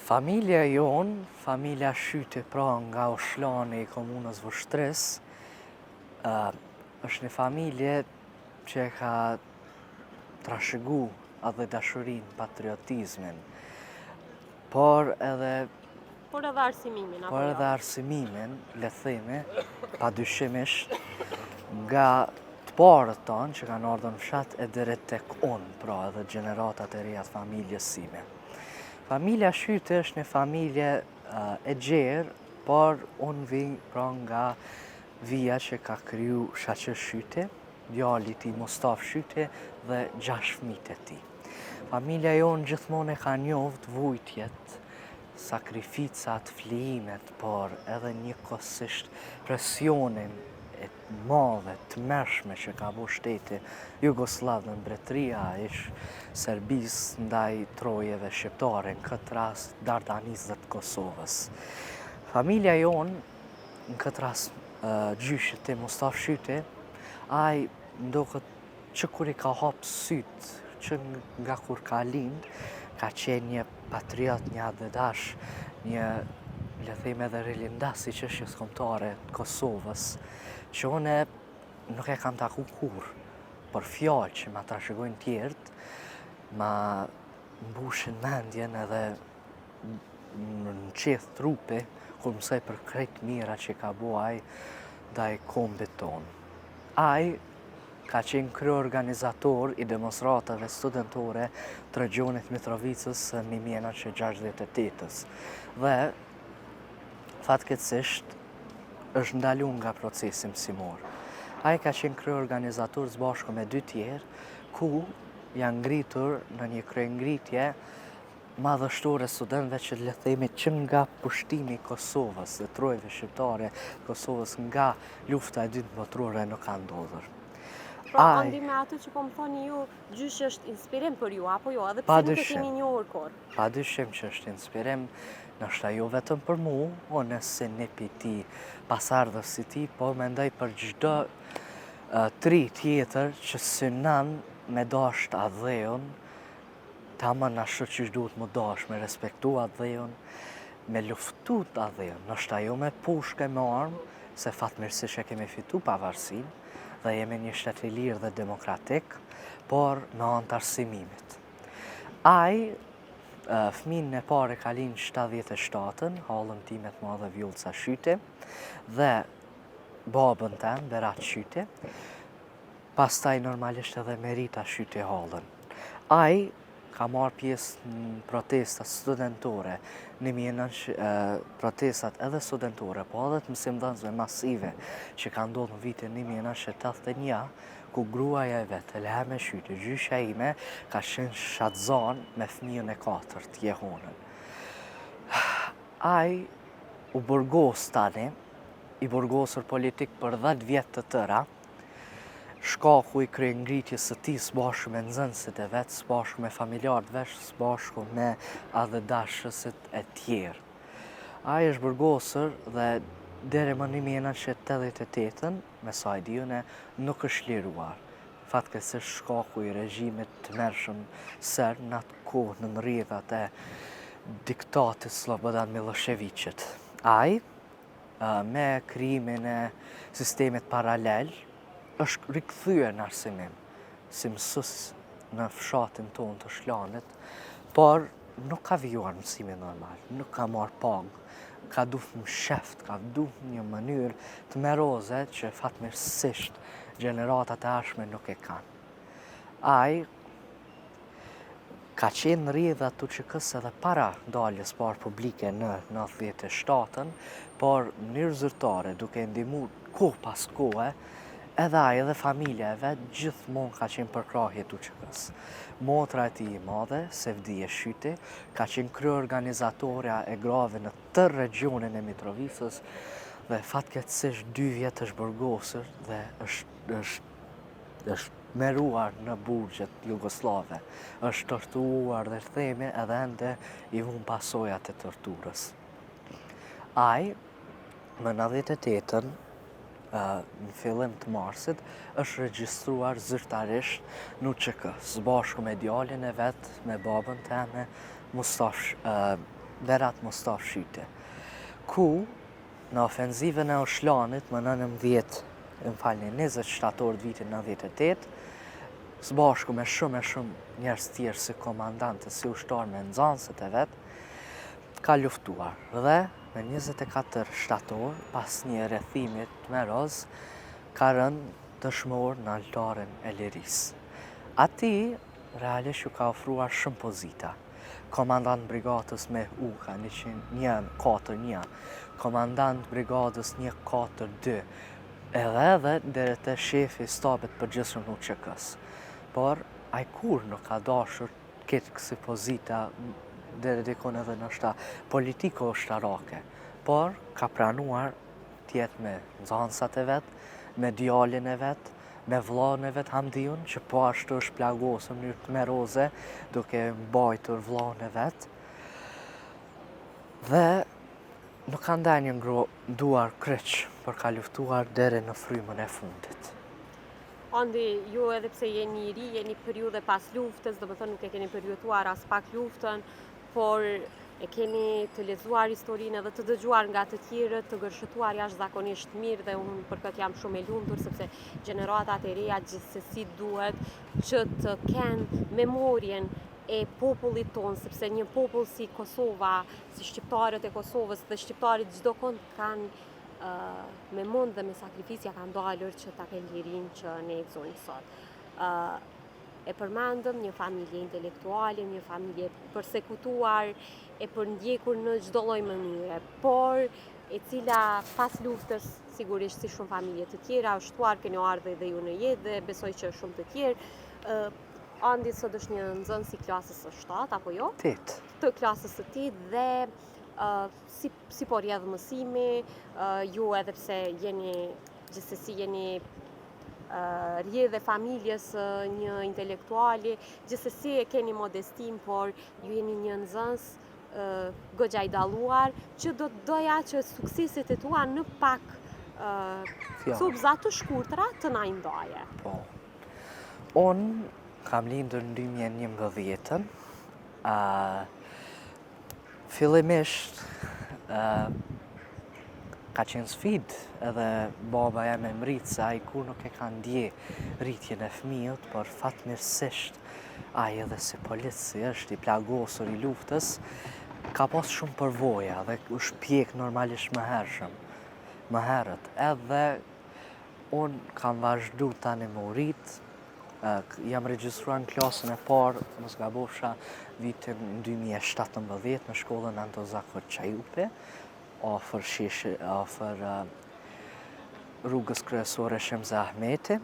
Familja jonë, familja Shyte pra nga Oshlani i komunës Vështris, është një familje që ka trashëgu edhe dashurin, patriotizmin, por edhe arsimimin. Por edhe arsimimin, le themi, padyshimisht, nga të parët tonë që kanë ardhur në fshat e deri tek unë, pra edhe gjeneratat e reja të familjes sime. Familja Shyte është një familje e gjerë, por unë vi pra nga vija që ka kriju shaqër Shyte, djali i tij Mustaf Shyte dhe 6 fëmijët e tij. Familja jonë gjithmonë e ka njoft vujtjet, sakrificat, flijimet, por edhe njëkohësisht presionin e madhe, të mërshme që ka bu shteti Jugoslav në mbretëria ish Serbisë ndaj trojeve shqiptare, në këtë rast Dardanizët të Kosovës. Familja jonë, në këtë rast gjyshit të Mustaf Shyte, ai ndoket që kur i ka hapë syt, që nga kur ka lind, ka qenë një patriot, një adedash, një, le themi edhe rilindas i çështjes kombëtare të Kosovës, që une nuk e kam taku kur, por fjalë që ma trashëgojnë tjertë, ma mbushin mendjen edhe në qeth trupi, kur mësoj për krejt mira që ka bo ai ndaj kombit tonë. Ai ka qenë kryeorganizator i demonstratave studentore të regionit Mitrovicës në 1968-ës. Dhe fatkeqësisht është ndalu nga procesi mësimor. Ai ka qenë kryeorganizator së bashku me 2 tjerë, ku janë ngritur në një kryengritje madhështore studentëve që le themi që nga pushtimi i Kosovës dhe trojve shqiptare Kosovës nga lufta e dytë botërore nuk ka ndodhur. Pra, andi me atë që po më thoni ju, gjysh është inspirim për ju, apo jo? Edhe pse nuk e keni njohur kur? Padyshim që është inspirim, nështë jo vetëm për mu, unë se një piti pasardhës si ti, po mendoj për çdo tri tjetër që synon me dasht adheun, tamam ashtu që duhet më dash, me respektu adheun, me luftu adheun, nështë jo me pushke me armë, se fatmirësisht e kemi fitu pavarësinë, dhe jemi një shtet i lirë dhe demokratik, por me anë të arsimimit. Ai, fëmin e pare ka linë 77-ën, hallën timet madhe Vjollca Shyte, dhe babën tem, Berat Shyte, pastaj normalisht edhe Merita Shyte hallën. Ai ka marrë pjesë në protestat studentore, protestat edhe studentore, po edhe të mësimdhënësve masive që ka ndodhur në vitin 1981, ku gruaja e vetë, Elhame Shyte, gjyshja ime, ka qenë shadzan me fëmijën e 4, Jehonën. Ai u burgos tani, i burgosur politik për 10 vjet të tëra, shkaku i kryengritjes së tij së bashku me nxënësit e vet, së bashku me familjarët vet, së bashku me dashësit e tjerë. Ai është burgosur dhe deri më 1988-ën, me sa e di unë, nuk është liruar. Fatkeqësisht shkaku i regjimit të mërshëm serb në atë kohë në rrjedhat e diktatit Slobodan Miloševićit. Ai, me krijimin e sistemit paralel, është rikthyer në arsimim, si mësues në fshatin tonë të Shlanit, por nuk ka vijuar mësimin normal, nuk ka marrë pagë, ka duhet më sheft, ka duhet një mënyrë të meroze që fatmirësisht gjeneratat e ardhshme nuk e kanë. Ai ka qenë në rrjedhat të UÇK-s edhe para daljes parë publike në 97-ën, por në mënyrë zyrtare, duke ndihmuar kohë pas kohe, edhe ai edhe familja e vet gjithmonë ka qenë përkrahje të UÇK-s. Motra e tij e madhe, Sevdije Shyte, ka qenë kryeorganizatorja e grave në tërë regionin e Mitrovicës dhe fatkeqësisht 2 vjet është burgosur dhe është meruar në burgjet jugoslave. Është torturuar dhe themi edhe ende i vun pasojat e torturës. Ai, më 98-ën, në fillim të marsit, është regjistruar zyrtarisht në UÇK, së bashku me djalin e vet, me babën teme, Mustaf Berat Mustaf Shyte, ku në ofenzivën e Oshlanit më 20 shtator të vitit 98, së bashku me shumë njerëz tjerë si komandantë, si ushtarë me nxënësit e vetë, ka luftuar dhe me 24 shtator, pas një rrethimit me roz, ka rënë dëshmor në altarin e lirisë. Ati, realisht ju ka ofruar shumë pozita. Komandant brigadës me UKA 141, komandant brigadës 142, edhe deri te shefi i stabit përgjithshëm në UÇK-s. Por ai kur nuk ka dashur këtë kësi pozita deri dikon edhe ndoshta politiko ushtarake, por ka pranuar tjetë me nxënësat e vet, me djalin e vet, me vllahun e vet Hamdiun, që po ashtu është plagosur në mënyrë tmerroze duke mbajtur vllahun e vet. Dhe nuk ka ndenjë duar kryq, por ka luftuar deri në frymën e fundit. Andi, ju edhe pse jeni i ri, jeni periudhe pas luftës, do të thonë nuk e keni përjetuar as pak luftën, por e keni të lexuar historinë edhe të dëgjuar nga të tjerët, të gërshëtuar jashtëzakonisht mirë dhe unë për këtë jam shumë e lumtur sepse gjeneratat e reja gjithsesi duhet që të kenë memorien e popullit tonë, sepse një popull si Kosova, si shqiptarët e Kosovës dhe shqiptarët çdo kohë kanë me mund dhe me sakrifisja kanë dalur që ta kenë lirinë që ne e gëzojmë sot. E përmendëm një familje intelektuale, një familje përsekutuar, e përndjekur në çdo lloj mënyre, por e cila pas luftës, sigurisht si shumë familje të tjera, ushtuar keni ardhur dhe ju në jetë dhe besoj që shumë të tjerë. Andi sot është një nxënës i klasës së 7, apo jo? 8. Të klasës së 8 dhe si po rrjedh mësimi, ju edhe pse gjithsesi jeni rrjedhë familjes një intelektuali, gjithsesi e keni modestim, por ju jeni një nxënës goxha i dalluar, që do doja që sukseset e tua në pak copëza të shkurtra të na i ndaje. Po. Unë kam lindur në 2011. Fillimisht ka qenë sfidë edhe baba jam e mritë se ai kur nuk e ka ndje rritjen e fëmijët, por fatmirësisht ai edhe si polici është i plagosur i luftës, ka pas shumë përvoja dhe u shpjek normalisht më herët. Edhe unë kam vazhdu tani më rritë, jam regjistruar në klasën e parë, mos gabofsha, vitin 2017 në shkollën Antozakor Çajupi, afër rrugës kryesore Shemze Ahmeti.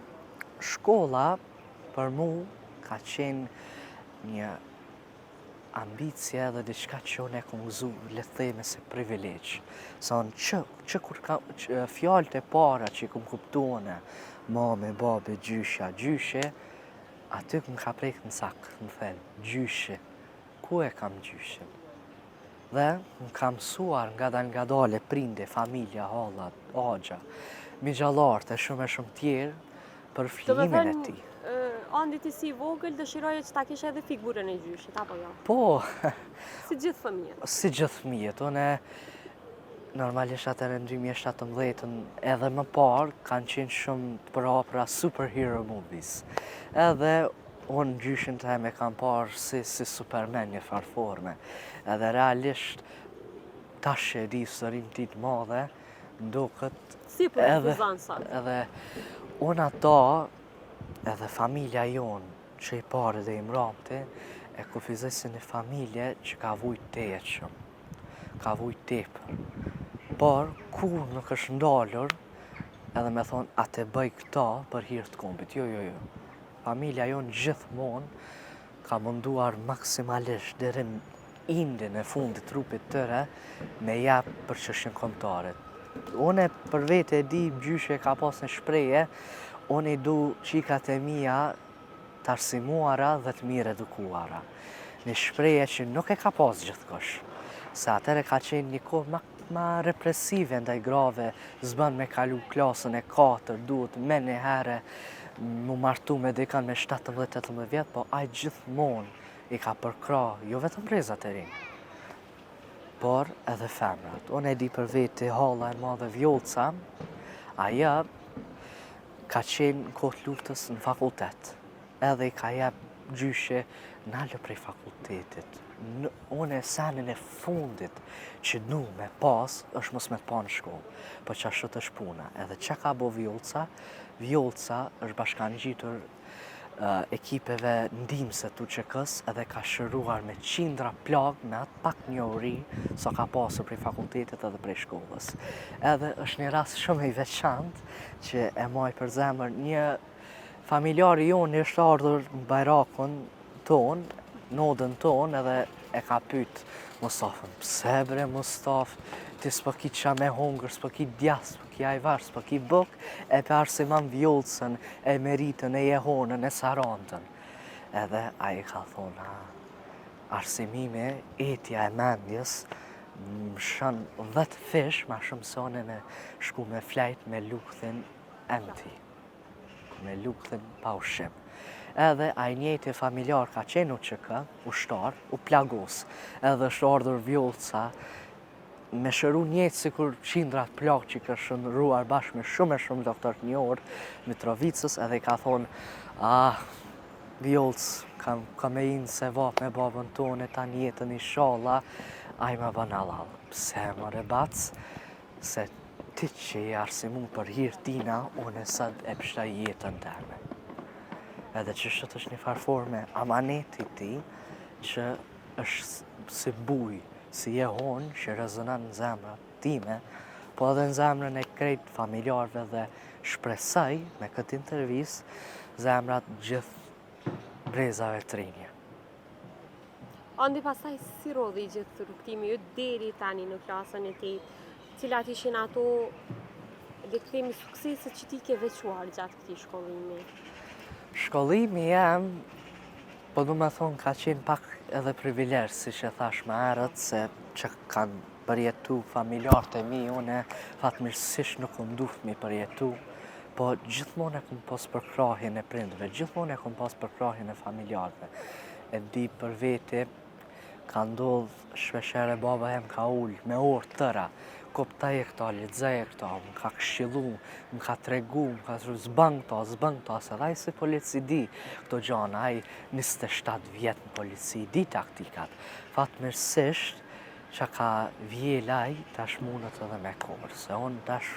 Shkolla për mu ka qenë një ambicie dhe diçka që unë e kom gëzu, le të themi si privilegj. Që kur ka fjalët e para që i kom kuptuar, mame, babe, gjyshe, aty më ka prejkë në sakë, më thënë, gjyshe, ku e kam gjyshin? Dhe më ka mësuar nga dale prinde, familja, hallat, agja, migjallartë e shumë tjerë për flimin e tij. Andi ti si vogël dëshiroje që ta kishe edhe figurën e gjyshit, apo jo? Po. Si gjithë fëmijët. Si gjithë fëmijët. Unë normalisht atëherë në 2017 edhe më parë kanë qenë shumë të përhapura superhero movies. Edhe unë gjyshin të me kam parë si Superman një farforme. Edhe realisht tash e di historinë ti të madhe, ndoket si për gëzon sot. Edhe unë ato, edhe familja jonë që i pare dhe i mramti, e kufizoj si një familje që ka vujt teqëm, ka vujt tepër. Por, kur nuk është ndalur, edhe me thonë, atë e bëj këta për hir të kombit. Jo. Familja jonë gjithmonë ka munduar maksimalisht deri në indin e fundit trupit tëre me jap për çështjen kombëtare. Unë për vete e di gjyshe ka pas një shprehje, unë i du qikat e mia të arsimuara dhe të mirë edukuara. Një shprehje që nuk e ka pas gjithkosh. Se atëre ka qenë një kohë ma represive ndaj grave, zbën me kalu klasën e 4, duhet me një herë mu martu me dikan me 17-18 vjetë, po ai gjithmonë i ka përkra, jo vetëm brezat e rinë. por edhe femrat. Unë e di për veti Halla e madhe Vjollca, aja ka qenë në kohë luftës në fakultet. Edhe i ka jep gjyshe nalë prej fakultetit. Unë e senin e fundit që du me pas, është mos me pa në shkollë, po që ashtë është puna. Edhe që ka bo Vjollca? Vjollca është bashkangjitur ekipeve ndihmëse të UÇK-s edhe ka shëruar me qindra plagë me atë pak njohuri sa ka pasur prej fakultetit edhe prej shkollës. Edhe është një rast shumë i veçantë që e maj për zemër një familjari jonë është ardhur në bajrakun tonë, nodën tonë edhe e ka pyet Mustafën, pse bre Mustaf, ti s'po ki qa me hongër, s'po ki djas, s'po ki ajvar, s'po ki buk, e për arsiman Vjollcën, e Meritën, e Jehonën, e Sarandën. Edhe a i ka thonë, arsimime, etja e mendjes, më shën 10 fish, ma shumë sone me shku me flejt me lukthin empty, me lukthin pa ushqim. Edhe a i njëti familjar ka qenë UÇK, ushtar, u plagos, edhe është ardhur Vjollca, me shëru njëtë si kur qindrat plak që ka shëndruar bashkë me shumë doktor të njohur Mitrovicës, edhe i ka thonë, Vjollc, ka me inë se vap me babën tonë, ta njetën inshallah, a i me bën halal. Pse more bac, se ti që i arsimu për hirë tina, unë e sët e pështa jetën teme. Edhe që shët është një farforme amaneti ti, që është si buj, si Jehon që rezonan në zemrat time, po edhe në zemrën e krejt familjarve dhe shpresaj me këtë intervistë zemrat gjithë brezave të rinje. Andi pastaj si rodhi gjithë rrugtimi ju deri tani në klasën e 8, cilat ishin ato le të themi sukseset që ti ke veçuar gjatë këtij shkollimi? Shkollimi jem, po du me thonë, ka qenë pak edhe privilegj, si që thash më herët, se që kanë përjetu familjarët e mi, une fatmirësisht nuk u nduft mi përjetu, po gjithmonë e kom pas përkrahjen e prindve, gjithmonë e kom pas përkrahjen e familjarëve. E di për veti, ka ndodhë shpeshere baba hem ka ullë me orë tëra, koptaj e këta, lexaj e këta, më ka këshilu, më ka tregu, më ka thru zbën këta, se dhe si polici di këto gjana, ai 27 vjetë në polici, di taktikat. Fatmirësisht që ka vjelaj, tash mundët edhe me korë, se unë tash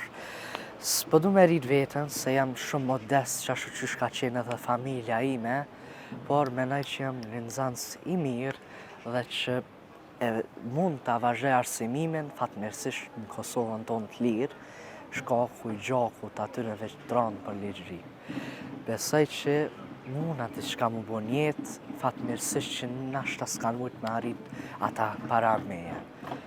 s'po du me rrit vetën, se jam shumë modest që ashtu qysh ka qenë edhe familja ime, por menaj që jam rinzans i mirë dhe që mund të vazhdoj arsimimin fatmirësisht në Kosovën tonë të lirë, shkaku i gjakut atyre veç dranë për ligjëri. Besoj që mund atë që ka më bon jetë, fatmirësisht që nashta s'kan mujt me arrit ata para meje.